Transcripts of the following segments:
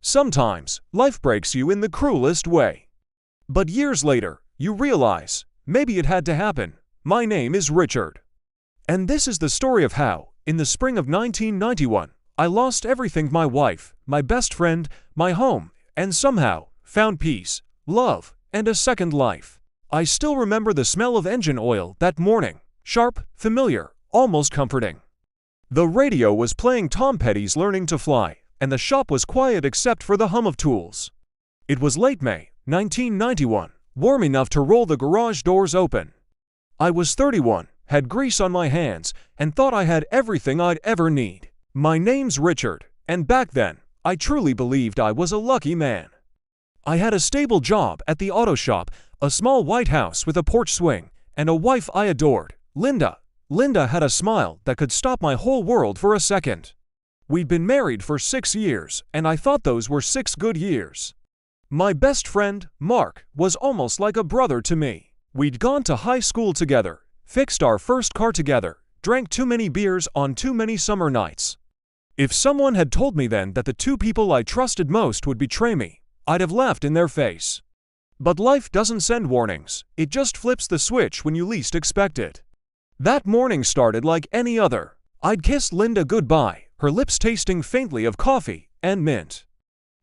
Sometimes, life breaks you in the cruelest way. But years later, you realize, maybe it had to happen. My name is Richard. And this is the story of how, in the spring of 1991, I lost everything: my wife, my best friend, my home, and somehow found peace, love, and a second life. I still remember the smell of engine oil that morning, sharp, familiar, almost comforting. The radio was playing Tom Petty's Learning to Fly, and the shop was quiet except for the hum of tools. It was late May, 1991, warm enough to roll the garage doors open. I was 31, had grease on my hands, and thought I had everything I'd ever need. My name's Richard, and back then, I truly believed I was a lucky man. I had a stable job at the auto shop, a small white house with a porch swing, and a wife I adored, Linda. Linda had a smile that could stop my whole world for a second. We'd been married for 6 years, and I thought those were 6 good years. My best friend, Mark, was almost like a brother to me. We'd gone to high school together, fixed our first car together, drank too many beers on too many summer nights. If someone had told me then that the two people I trusted most would betray me, I'd have laughed in their face. But life doesn't send warnings, it just flips the switch when you least expect it. That morning started like any other. I'd kissed Linda goodbye, her lips tasting faintly of coffee and mint.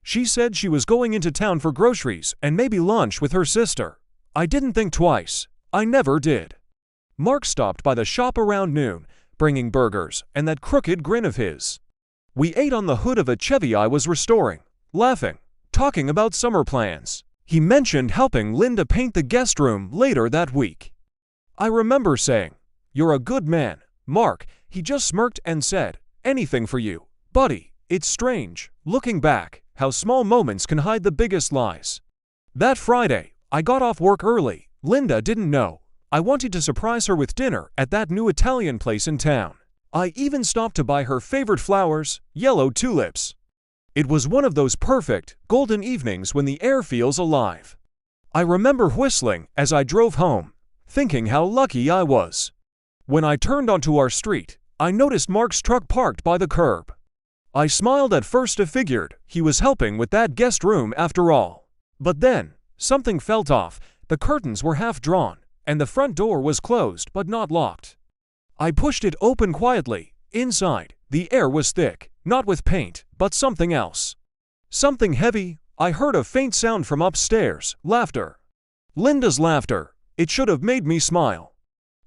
She said she was going into town for groceries and maybe lunch with her sister. I didn't think twice. I never did. Mark stopped by the shop around noon, bringing burgers and that crooked grin of his. We ate on the hood of a Chevy I was restoring, laughing, talking about summer plans. He mentioned helping Linda paint the guest room later that week. I remember saying, "You're a good man, Mark." He just smirked and said, "Anything for you, buddy." It's strange, looking back, how small moments can hide the biggest lies. That Friday, I got off work early. Linda didn't know. I wanted to surprise her with dinner at that new Italian place in town. I even stopped to buy her favorite flowers, yellow tulips. It was one of those perfect, golden evenings when the air feels alive. I remember whistling as I drove home, thinking how lucky I was. When I turned onto our street, I noticed Mark's truck parked by the curb. I smiled at first. I figured he was helping with that guest room after all. But then, something felt off. The curtains were half drawn, and the front door was closed but not locked. I pushed it open quietly. Inside, the air was thick, not with paint, but something else. Something heavy. I heard a faint sound from upstairs, laughter. Linda's laughter. It should have made me smile.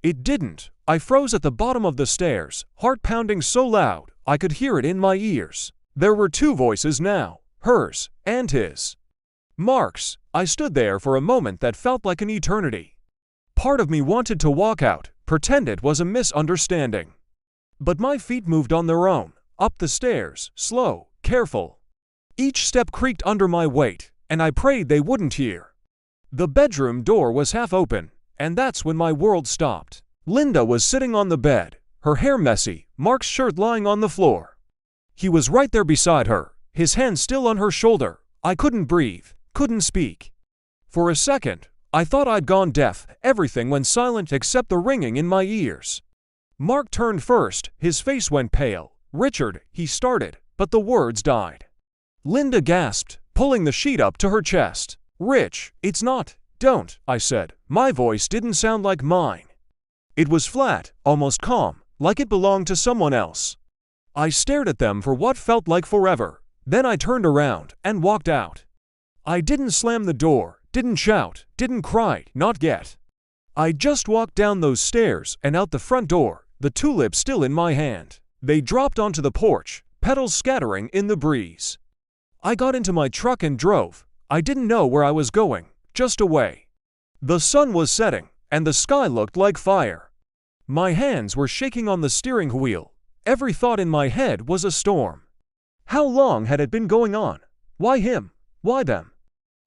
It didn't. I froze at the bottom of the stairs, heart pounding so loud I could hear it in my ears. There were 2 voices now, hers and his. Mark's. I stood there for a moment that felt like an eternity. Part of me wanted to walk out, pretend it was a misunderstanding. But my feet moved on their own, up the stairs, slow, careful. Each step creaked under my weight, and I prayed they wouldn't hear. The bedroom door was half open, and that's when my world stopped. Linda was sitting on the bed, her hair messy, Mark's shirt lying on the floor. He was right there beside her, his hand still on her shoulder. I couldn't breathe, couldn't speak. For a second, I thought I'd gone deaf. Everything went silent except the ringing in my ears. Mark turned first, his face went pale. "Richard," he started, but the words died. Linda gasped, pulling the sheet up to her chest. "Rich, it's not." "Don't," I said. My voice didn't sound like mine. It was flat, almost calm, like it belonged to someone else. I stared at them for what felt like forever. Then I turned around and walked out. I didn't slam the door, didn't shout, didn't cry, not yet. I just walked down those stairs and out the front door, the tulip still in my hand. They dropped onto the porch, petals scattering in the breeze. I got into my truck and drove. I didn't know where I was going, just away. The sun was setting, and the sky looked like fire. My hands were shaking on the steering wheel. Every thought in my head was a storm. How long had it been going on? Why him? Why them?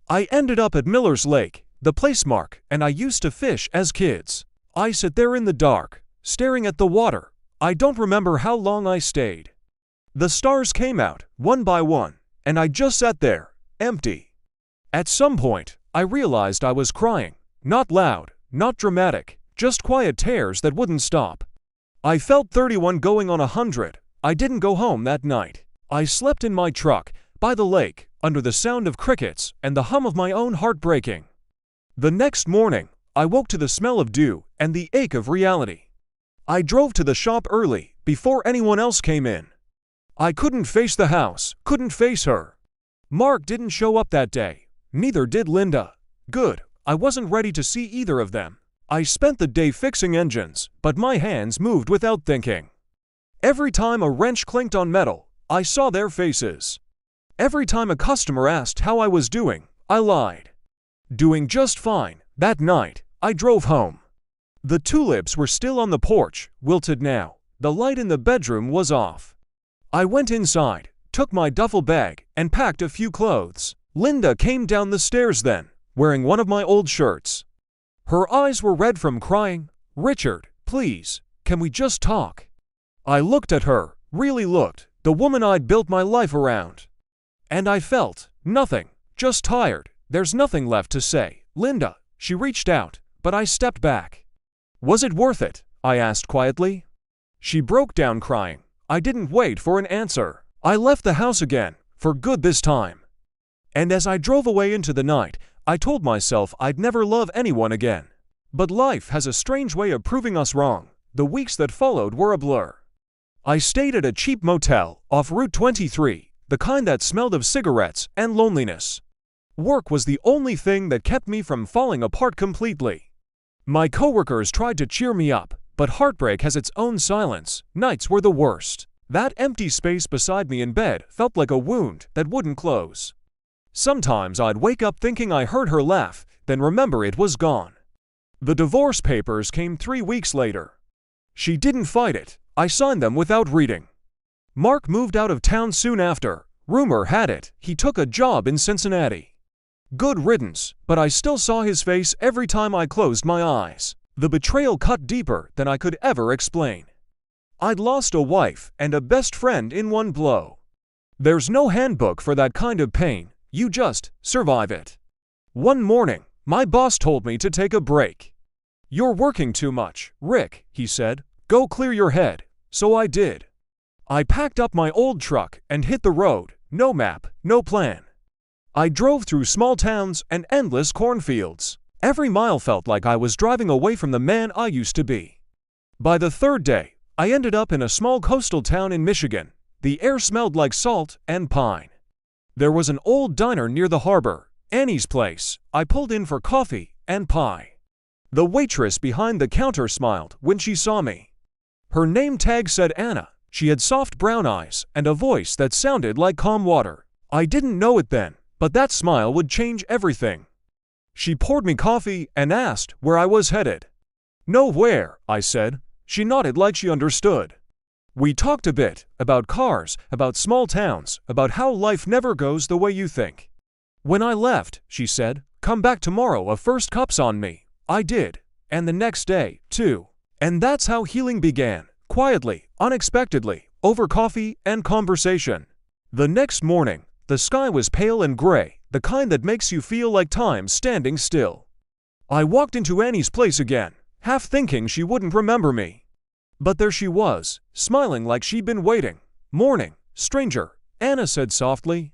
I ended up at Miller's Lake, the place Mark and I used to fish as kids. I sat there in the dark, staring at the water. I don't remember how long I stayed. The stars came out, one by one, and I just sat there, empty. At some point, I realized I was crying. Not loud, not dramatic, just quiet tears that wouldn't stop. I felt 31 going on 100. I didn't go home that night. I slept in my truck, by the lake, under the sound of crickets and the hum of my own heart breaking. The next morning, I woke to the smell of dew and the ache of reality. I drove to the shop early, before anyone else came in. I couldn't face the house, couldn't face her. Mark didn't show up that day. Neither did Linda. Good, I wasn't ready to see either of them. I spent the day fixing engines, but my hands moved without thinking. Every time a wrench clinked on metal, I saw their faces. Every time a customer asked how I was doing, I lied. Doing just fine. That night, I drove home. The tulips were still on the porch, wilted now. The light in the bedroom was off. I went inside, took my duffel bag, and packed a few clothes. Linda came down the stairs then, wearing one of my old shirts. Her eyes were red from crying. "Richard, please, can we just talk?" I looked at her, really looked, the woman I'd built my life around. And I felt nothing, just tired. There's nothing left to say. "Linda," she reached out, but I stepped back. "Was it worth it?" I asked quietly. She broke down crying. I didn't wait for an answer. I left the house again, for good this time. And as I drove away into the night, I told myself I'd never love anyone again. But life has a strange way of proving us wrong. The weeks that followed were a blur. I stayed at a cheap motel off Route 23, the kind that smelled of cigarettes and loneliness. Work was the only thing that kept me from falling apart completely. My coworkers tried to cheer me up, but heartbreak has its own silence. Nights were the worst. That empty space beside me in bed felt like a wound that wouldn't close. Sometimes I'd wake up thinking I heard her laugh, then remember it was gone. The divorce papers came 3 weeks later. She didn't fight it. I signed them without reading. Mark moved out of town soon after. Rumor had it he took a job in Cincinnati. Good riddance, but I still saw his face every time I closed my eyes. The betrayal cut deeper than I could ever explain. I'd lost a wife and a best friend in one blow. There's no handbook for that kind of pain. You just survive it. One morning, my boss told me to take a break. "You're working too much, Rick," he said. "Go clear your head." So I did. I packed up my old truck and hit the road. No map, no plan. I drove through small towns and endless cornfields. Every mile felt like I was driving away from the man I used to be. By the third day, I ended up in a small coastal town in Michigan. The air smelled like salt and pine. There was an old diner near the harbor, Annie's Place. I pulled in for coffee and pie. The waitress behind the counter smiled when she saw me. Her name tag said Anna. She had soft brown eyes and a voice that sounded like calm water. I didn't know it then, but that smile would change everything. She poured me coffee and asked where I was headed. "Nowhere," I said. She nodded like she understood. We talked a bit about cars, about small towns, about how life never goes the way you think. When I left, she said, "Come back tomorrow, a first cup's on me." I did, and the next day, too. And that's how healing began, quietly, unexpectedly, over coffee and conversation. The next morning, the sky was pale and gray, the kind that makes you feel like time's standing still. I walked into Annie's place again, half thinking she wouldn't remember me. But there she was, smiling like she'd been waiting. "Morning, stranger," Anna said softly.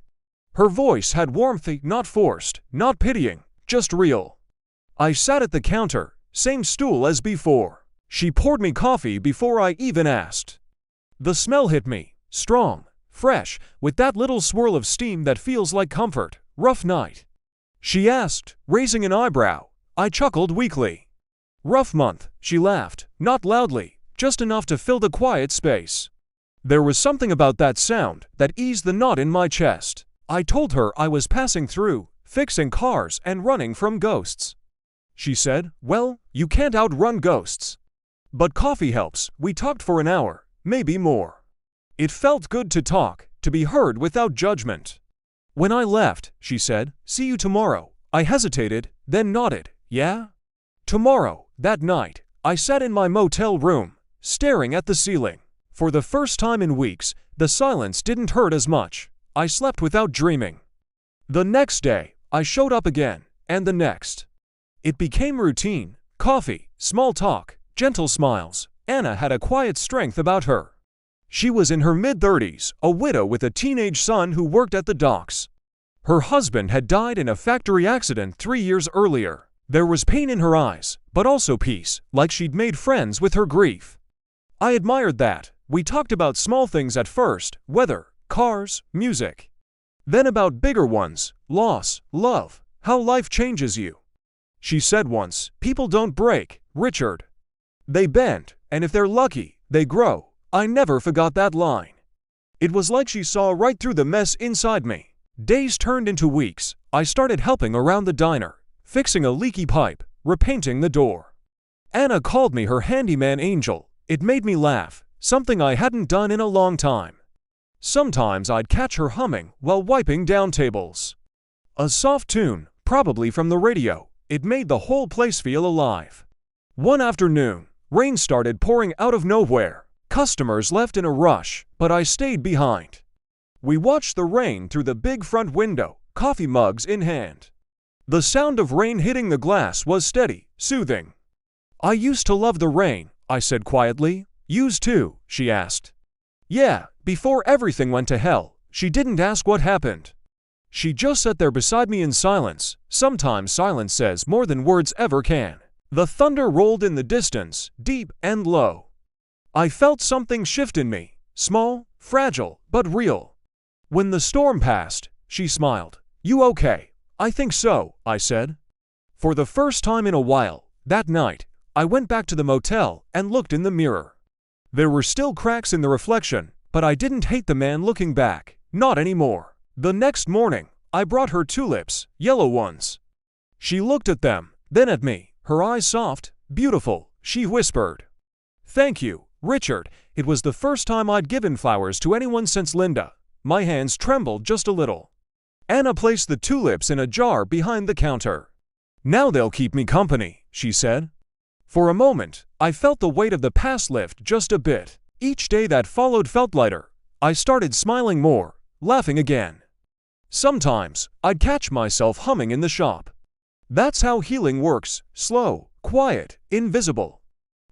Her voice had warmth, not forced, not pitying, just real. I sat at the counter, same stool as before. She poured me coffee before I even asked. The smell hit me, strong, fresh, with that little swirl of steam that feels like comfort. "Rough night?" she asked, raising an eyebrow. I chuckled weakly. "Rough month," she laughed, not loudly, just enough to fill the quiet space. There was something about that sound that eased the knot in my chest. I told her I was passing through, fixing cars and running from ghosts. She said, "Well, you can't outrun ghosts. But coffee helps." We talked for an hour, maybe more. It felt good to talk, to be heard without judgment. When I left, she said, "See you tomorrow." I hesitated, then nodded. "Yeah?" Tomorrow, that night, I sat in my motel room, staring at the ceiling. For the first time in weeks, the silence didn't hurt as much. I slept without dreaming. The next day, I showed up again, and the next. It became routine. Coffee, small talk, gentle smiles. Anna had a quiet strength about her. She was in her mid-30s, a widow with a teenage son who worked at the docks. Her husband had died in a factory accident 3 years earlier. There was pain in her eyes, but also peace, like she'd made friends with her grief. I admired that. We talked about small things at first, weather, cars, music. Then about bigger ones, loss, love, how life changes you. She said once, people don't break, Richard. They bend, and if they're lucky, they grow. I never forgot that line. It was like she saw right through the mess inside me. Days turned into weeks. I started helping around the diner, fixing a leaky pipe, repainting the door. Anna called me her handyman angel. It made me laugh, something I hadn't done in a long time. Sometimes I'd catch her humming while wiping down tables. A soft tune, probably from the radio. It made the whole place feel alive. One afternoon, rain started pouring out of nowhere. Customers left in a rush, but I stayed behind. We watched the rain through the big front window, coffee mugs in hand. The sound of rain hitting the glass was steady, soothing. I used to love the rain, I said quietly. Used to, she asked. Yeah, before everything went to hell. She didn't ask what happened. She just sat there beside me in silence. Sometimes silence says more than words ever can. The thunder rolled in the distance, deep and low. I felt something shift in me, small, fragile, but real. When the storm passed, she smiled. You okay? I think so, I said. For the first time in a while, that night, I went back to the motel and looked in the mirror. There were still cracks in the reflection, but I didn't hate the man looking back, not anymore. The next morning, I brought her tulips, yellow ones. She looked at them, then at me, her eyes soft, beautiful. She whispered, "Thank you, Richard." It was the first time I'd given flowers to anyone since Linda. My hands trembled just a little. Anna placed the tulips in a jar behind the counter. Now they'll keep me company, she said. For a moment, I felt the weight of the past lift just a bit. Each day that followed felt lighter. I started smiling more, laughing again. Sometimes, I'd catch myself humming in the shop. That's how healing works, slow, quiet, invisible.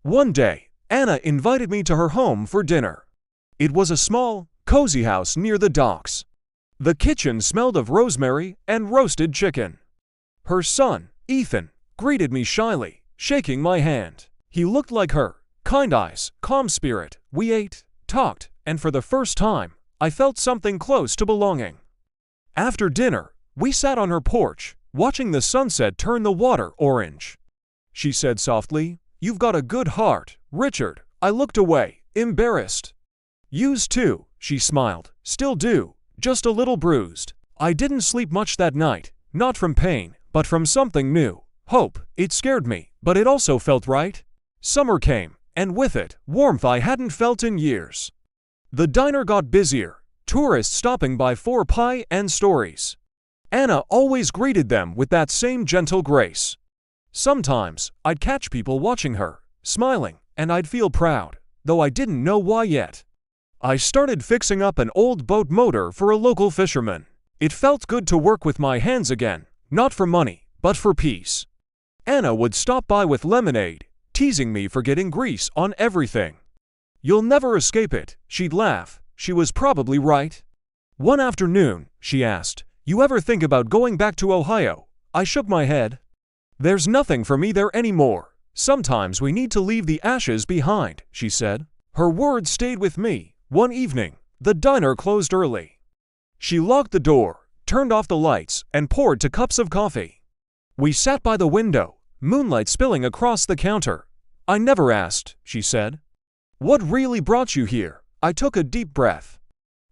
One day, Anna invited me to her home for dinner. It was a small, cozy house near the docks. The kitchen smelled of rosemary and roasted chicken. Her son, Ethan, greeted me shyly, shaking my hand. He looked like her, kind eyes, calm spirit. We ate, talked, and for the first time, I felt something close to belonging. After dinner, we sat on her porch, watching the sunset turn the water orange. She said softly, "You've got a good heart, Richard." I looked away, embarrassed. "Used to," she smiled. "Still do, just a little bruised." I didn't sleep much that night, not from pain, but from something new. Hope. It scared me, but it also felt right. Summer came, and with it, warmth I hadn't felt in years. The diner got busier, tourists stopping by for pie and stories. Anna always greeted them with that same gentle grace. Sometimes, I'd catch people watching her, smiling, and I'd feel proud, though I didn't know why yet. I started fixing up an old boat motor for a local fisherman. It felt good to work with my hands again, not for money, but for peace. Anna would stop by with lemonade, teasing me for getting grease on everything. "You'll never escape it," she'd laugh. She was probably right. One afternoon, she asked, "You ever think about going back to Ohio?" I shook my head. "There's nothing for me there anymore. Sometimes we need to leave the ashes behind," she said. Her words stayed with me. One evening, the diner closed early. She locked the door, turned off the lights, and poured 2 cups of coffee. We sat by the window, moonlight spilling across the counter. "I never asked," she said. "What really brought you here?" I took a deep breath.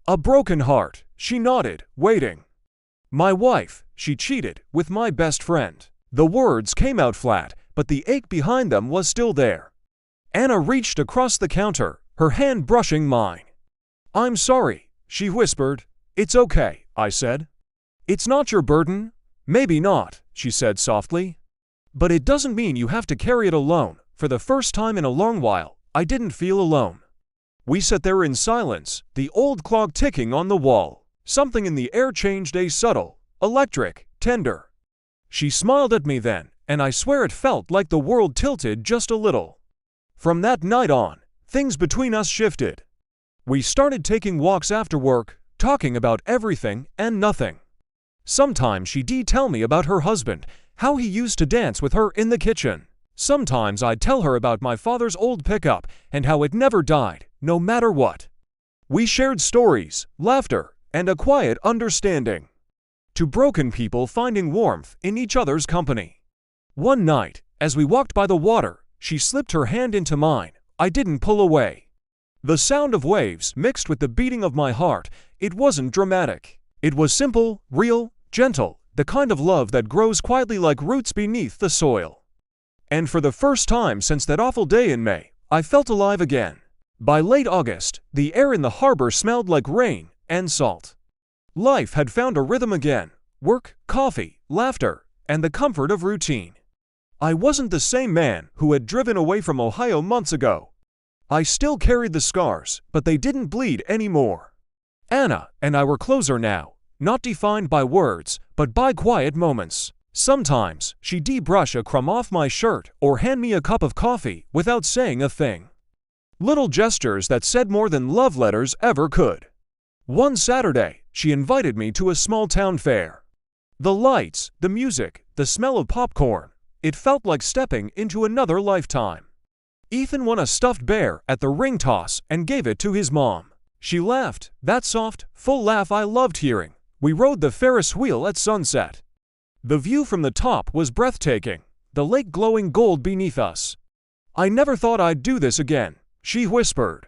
"A broken heart," she nodded, waiting. "My wife, she cheated with my best friend." The words came out flat, but the ache behind them was still there. Anna reached across the counter, her hand brushing mine. "I'm sorry," she whispered. "It's okay," I said. "It's not your burden." "Maybe not," she said softly. "But it doesn't mean you have to carry it alone." For the first time in a long while, I didn't feel alone. We sat there in silence, the old clock ticking on the wall. Something in the air changed, a subtle, electric, tender. She smiled at me then, and I swear it felt like the world tilted just a little. From that night on, things between us shifted. We started taking walks after work, talking about everything and nothing. Sometimes she'd tell me about her husband, how he used to dance with her in the kitchen. Sometimes I'd tell her about my father's old pickup and how it never died, no matter what. We shared stories, laughter, and a quiet understanding. Two broken people finding warmth in each other's company. One night, as we walked by the water, she slipped her hand into mine. I didn't pull away. The sound of waves mixed with the beating of my heart. It wasn't dramatic. It was simple, real, gentle, the kind of love that grows quietly like roots beneath the soil. And for the first time since that awful day in May, I felt alive again. By late August, the air in the harbor smelled like rain and salt. Life had found a rhythm again: work, coffee, laughter, and the comfort of routine. I wasn't the same man who had driven away from Ohio months ago. I still carried the scars, but they didn't bleed anymore. Anna and I were closer now, not defined by words, but by quiet moments. Sometimes she'd brush a crumb off my shirt or hand me a cup of coffee without saying a thing. Little gestures that said more than love letters ever could. One Saturday, she invited me to a small town fair. The lights, the music, the smell of popcorn. It felt like stepping into another lifetime. Ethan won a stuffed bear at the ring toss and gave it to his mom. She laughed, that soft, full laugh I loved hearing. We rode the Ferris wheel at sunset. The view from the top was breathtaking, the lake glowing gold beneath us. I never thought I'd do this again, she whispered.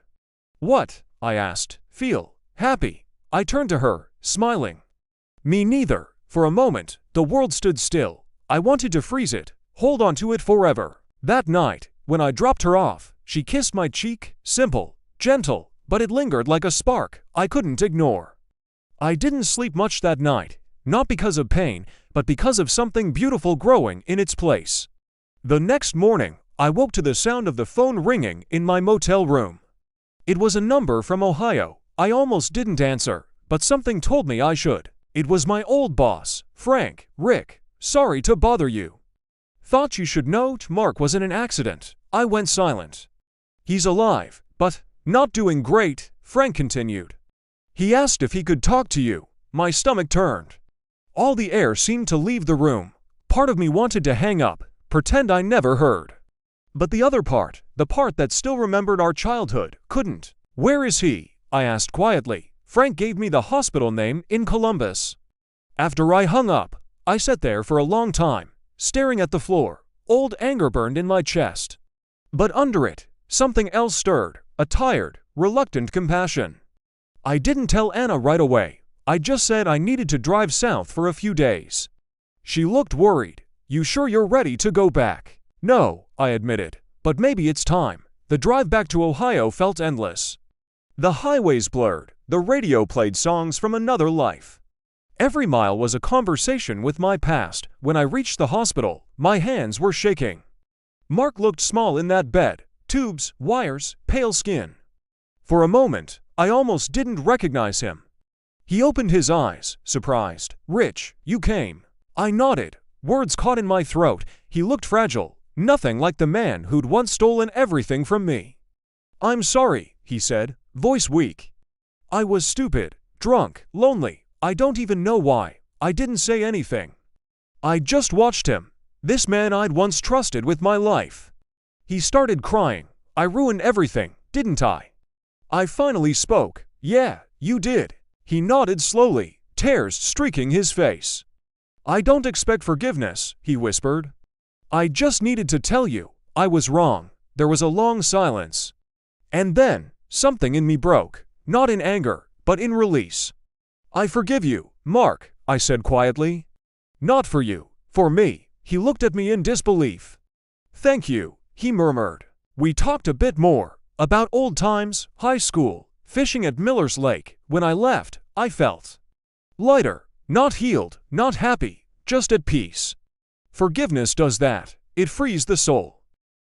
What? I asked. Feel happy. I turned to her, smiling. Me neither. For a moment, the world stood still. I wanted to freeze it, hold on to it forever. That night, when I dropped her off, she kissed my cheek, simple, gentle, but it lingered like a spark I couldn't ignore. I didn't sleep much that night, not because of pain, but because of something beautiful growing in its place. The next morning, I woke to the sound of the phone ringing in my motel room. It was a number from Ohio. I almost didn't answer, but something told me I should. It was my old boss, Frank. Rick, sorry to bother you. Thought you should know Mark was in an accident. I went silent. He's alive, but not doing great, Frank continued. He asked if he could talk to you. My stomach turned. All the air seemed to leave the room. Part of me wanted to hang up, pretend I never heard. But the other part, the part that still remembered our childhood, couldn't. Where is he? I asked quietly. Frank gave me the hospital name in Columbus. After I hung up, I sat there for a long time, staring at the floor, old anger burned in my chest. But under it, something else stirred, a tired, reluctant compassion. I didn't tell Anna right away. I just said I needed to drive south for a few days. She looked worried. You sure you're ready to go back? No, I admitted, but maybe it's time. The drive back to Ohio felt endless. The highways blurred, the radio played songs from another life. Every mile was a conversation with my past. When I reached the hospital, my hands were shaking. Mark looked small in that bed, tubes, wires, pale skin. For a moment, I almost didn't recognize him. He opened his eyes, surprised. Rich, you came. I nodded, words caught in my throat. He looked fragile, nothing like the man who'd once stolen everything from me. I'm sorry, he said, voice weak. I was stupid, drunk, lonely. I don't even know why. I didn't say anything. I just watched him, this man I'd once trusted with my life. He started crying. I ruined everything, didn't I? I finally spoke. Yeah, you did. He nodded slowly, tears streaking his face. I don't expect forgiveness, he whispered. I just needed to tell you, I was wrong. There was a long silence. And then, something in me broke, not in anger, but in release. I forgive you, Mark, I said quietly. Not for you, for me. He looked at me in disbelief. Thank you, he murmured. We talked a bit more, about old times, high school, fishing at Miller's Lake. When I left, I felt lighter, not healed, not happy, just at peace. Forgiveness does that. It frees the soul.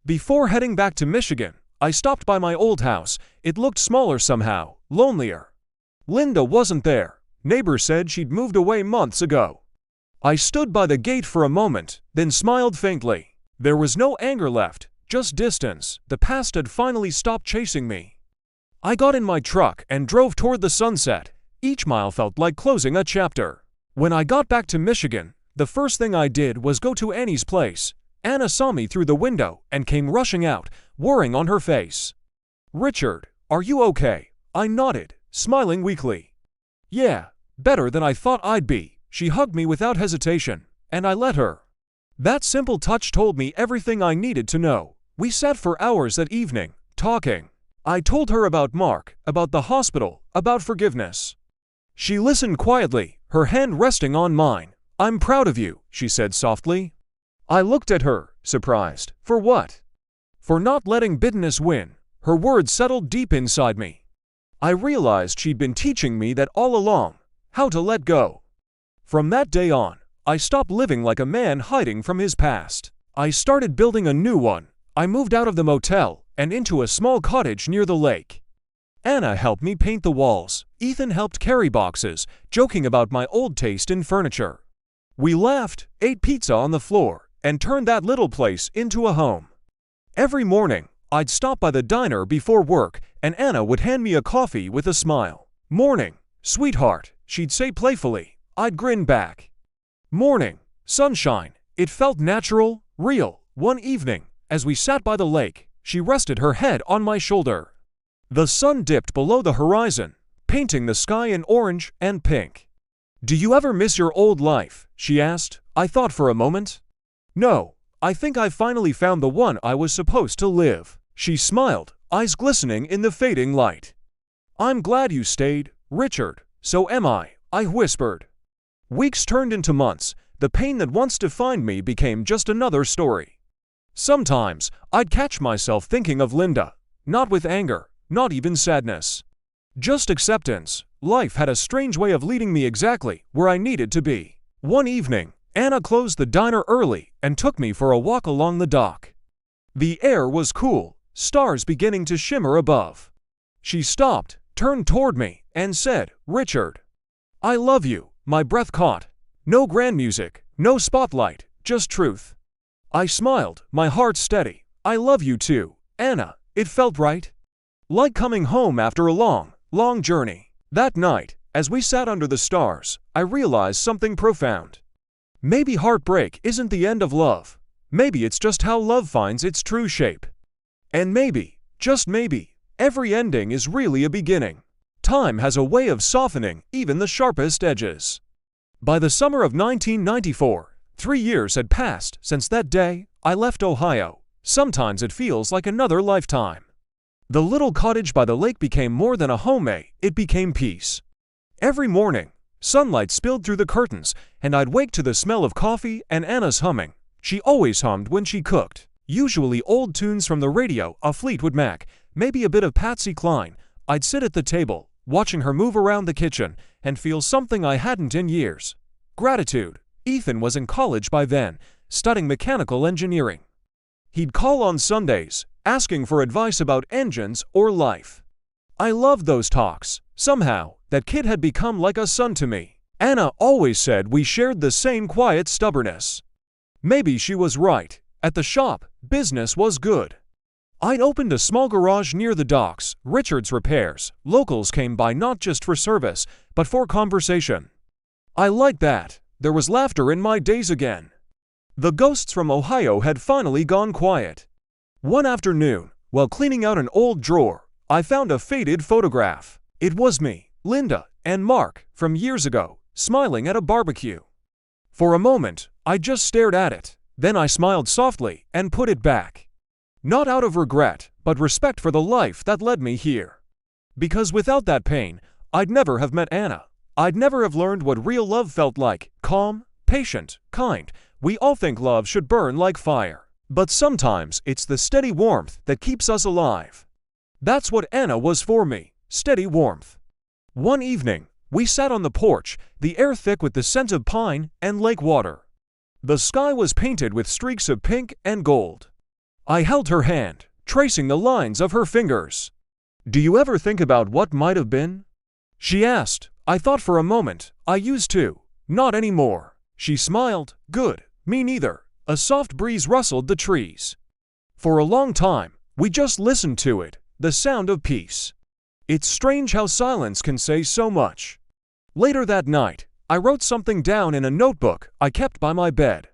Before heading back to Michigan, I stopped by my old house. It looked smaller somehow, lonelier. Linda wasn't there. Neighbors said she'd moved away months ago. I stood by the gate for a moment, then smiled faintly. There was no anger left, just distance. The past had finally stopped chasing me. I got in my truck and drove toward the sunset. Each mile felt like closing a chapter. When I got back to Michigan, the first thing I did was go to Annie's place. Anna saw me through the window and came rushing out, worrying on her face. "Richard, are you okay?" I nodded, smiling weakly. "Yeah, better than I thought I'd be." She hugged me without hesitation, and I let her. That simple touch told me everything I needed to know. We sat for hours that evening, talking. I told her about Mark, about the hospital, about forgiveness. She listened quietly, her hand resting on mine. "I'm proud of you," she said softly. I looked at her, surprised. For what? For not letting bitterness win. Her words settled deep inside me. I realized she'd been teaching me that all along, how to let go. From that day on, I stopped living like a man hiding from his past. I started building a new one. I moved out of the motel and into a small cottage near the lake. Anna helped me paint the walls. Ethan helped carry boxes, joking about my old taste in furniture. We laughed, ate pizza on the floor, and turned that little place into a home. Every morning, I'd stop by the diner before work, and Anna would hand me a coffee with a smile. "Morning, sweetheart," she'd say playfully. I'd grin back. "Morning, sunshine." It felt natural, real. One evening, as we sat by the lake, she rested her head on my shoulder. The sun dipped below the horizon, painting the sky in orange and pink. "Do you ever miss your old life?" she asked. I thought for a moment. "No, I think I finally found the one I was supposed to live." She smiled, eyes glistening in the fading light. "I'm glad you stayed, Richard." "So am I whispered. Weeks turned into months. The pain that once defined me became just another story. Sometimes, I'd catch myself thinking of Linda, not with anger, not even sadness. Just acceptance. Life had a strange way of leading me exactly where I needed to be. One evening, Anna closed the diner early and took me for a walk along the dock. The air was cool, stars beginning to shimmer above. She stopped, turned toward me, and said, "Richard, I love you." My breath caught. No grand music, no spotlight, just truth. I smiled, my heart steady. "I love you too, Anna." It felt right. Like coming home after a long, long journey. That night, as we sat under the stars, I realized something profound. Maybe heartbreak isn't the end of love. Maybe it's just how love finds its true shape. And maybe, just maybe, every ending is really a beginning. Time has a way of softening even the sharpest edges. By the summer of 1994, 3 years had passed since that day I left Ohio. Sometimes it feels like another lifetime. The little cottage by the lake became more than a home, it became peace. Every morning, sunlight spilled through the curtains, and I'd wake to the smell of coffee and Anna's humming. She always hummed when she cooked. Usually old tunes from the radio, a Fleetwood Mac, maybe a bit of Patsy Cline. I'd sit at the table, watching her move around the kitchen, and feel something I hadn't in years. Gratitude. Ethan was in college by then, studying mechanical engineering. He'd call on Sundays, asking for advice about engines or life. I loved those talks. Somehow, that kid had become like a son to me. Anna always said we shared the same quiet stubbornness. Maybe she was right. At the shop, business was good. I'd opened a small garage near the docks, Richard's Repairs. Locals came by not just for service, but for conversation. I liked that. There was laughter in my days again. The ghosts from Ohio had finally gone quiet. One afternoon, while cleaning out an old drawer, I found a faded photograph. It was me, Linda, and Mark, from years ago, smiling at a barbecue. For a moment, I just stared at it. Then I smiled softly and put it back. Not out of regret, but respect for the life that led me here. Because without that pain, I'd never have met Anna. I'd never have learned what real love felt like. Calm, patient, kind. We all think love should burn like fire. But sometimes it's the steady warmth that keeps us alive. That's what Anna was for me, steady warmth. One evening, we sat on the porch, the air thick with the scent of pine and lake water. The sky was painted with streaks of pink and gold. I held her hand, tracing the lines of her fingers. "Do you ever think about what might have been?" she asked. I thought for a moment. I used to. Not anymore. She smiled. "Good. Me neither." A soft breeze rustled the trees. For a long time, we just listened to it, the sound of peace. It's strange how silence can say so much. Later that night, I wrote something down in a notebook I kept by my bed.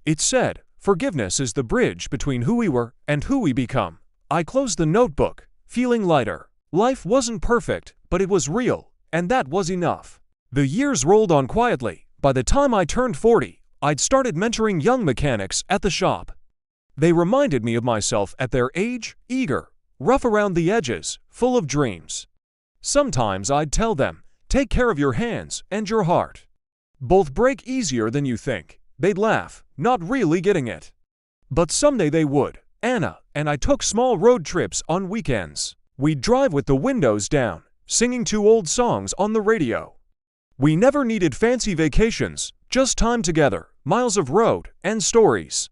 It said, "Forgiveness is the bridge between who we were and who we become." I closed the notebook, feeling lighter. Life wasn't perfect, but it was real, and that was enough. The years rolled on quietly. By the time I turned 40, I'd started mentoring young mechanics at the shop. They reminded me of myself at their age, eager, rough around the edges, full of dreams. Sometimes I'd tell them, "Take care of your hands and your heart. Both break easier than you think." They'd laugh, not really getting it. But someday they would. Anna and I took small road trips on weekends. We'd drive with the windows down, singing 2 old songs on the radio. We never needed fancy vacations, just time together, miles of road, and stories.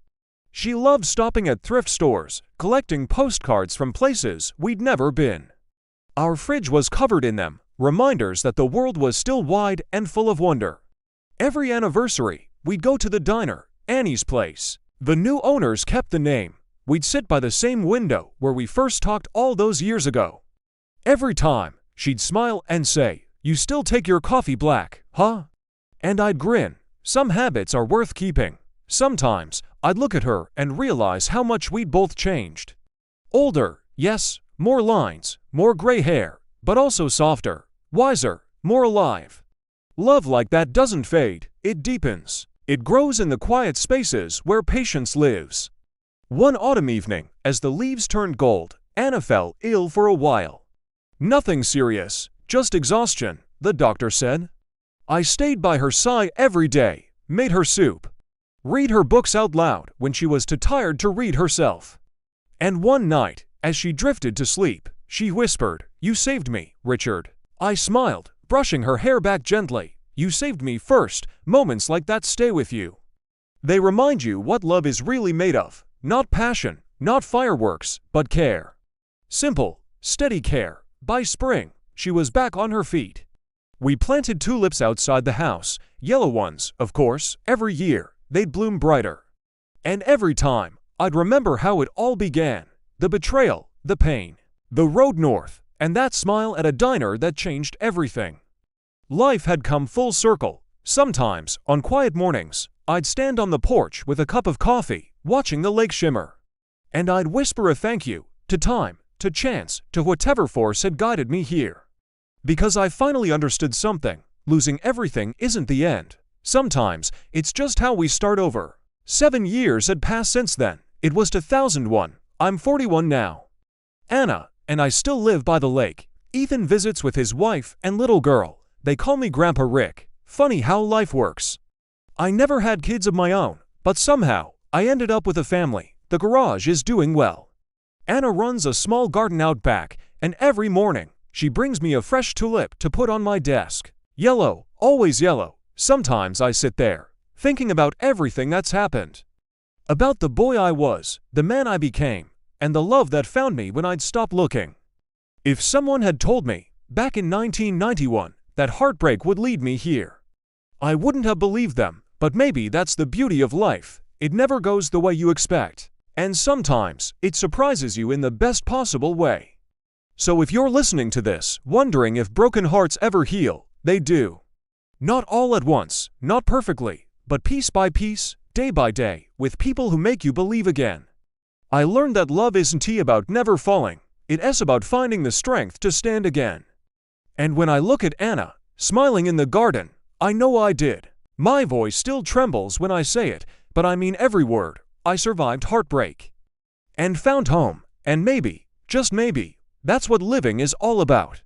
She loved stopping at thrift stores, collecting postcards from places we'd never been. Our fridge was covered in them, reminders that the world was still wide and full of wonder. Every anniversary, we'd go to the diner, Annie's place. The new owners kept the name. We'd sit by the same window where we first talked all those years ago. Every time, she'd smile and say, "You still take your coffee black, huh?" And I'd grin. Some habits are worth keeping. Sometimes, I'd look at her and realize how much we'd both changed. Older, yes, more lines, more gray hair, but also softer, wiser, more alive. Love like that doesn't fade, it deepens. It grows in the quiet spaces where patience lives. One autumn evening, as the leaves turned gold, Anna fell ill for a while. Nothing serious, just exhaustion, the doctor said. I stayed by her side every day, made her soup, read her books out loud when she was too tired to read herself. And one night, as she drifted to sleep, she whispered, "You saved me, Richard." I smiled, brushing her hair back gently. "You saved me first. Moments like that stay with you. They remind you what love is really made of. Not passion, not fireworks, but care. Simple, steady care." By spring, she was back on her feet. We planted tulips outside the house, yellow ones, of course. Every year, they'd bloom brighter. And every time, I'd remember how it all began. The betrayal, the pain, the road north, and that smile at a diner that changed everything. Life had come full circle. Sometimes, on quiet mornings, I'd stand on the porch with a cup of coffee, watching the lake shimmer. And I'd whisper a thank you, to time, to chance, to whatever force had guided me here. Because I finally understood something. Losing everything isn't the end. Sometimes, it's just how we start over. 7 years had passed since then. It was 2001. I'm 41 now. Anna and I still live by the lake. Ethan visits with his wife and little girl. They call me Grandpa Rick. Funny how life works. I never had kids of my own, but somehow, I ended up with a family. The garage is doing well. Anna runs a small garden out back, and every morning, she brings me a fresh tulip to put on my desk. Yellow, always yellow. Sometimes I sit there, thinking about everything that's happened. About the boy I was, the man I became, and the love that found me when I'd stopped looking. If someone had told me, back in 1991, that heartbreak would lead me here, I wouldn't have believed them, but maybe that's the beauty of life. It never goes the way you expect. And sometimes, it surprises you in the best possible way. So if you're listening to this, wondering if broken hearts ever heal, they do. Not all at once, not perfectly, but piece by piece, day by day, with people who make you believe again. I learned that love isn't about never falling, it's about finding the strength to stand again. And when I look at Anna, smiling in the garden, I know I did. My voice still trembles when I say it, but I mean every word. I survived heartbreak. And found home, and maybe, just maybe, that's what living is all about.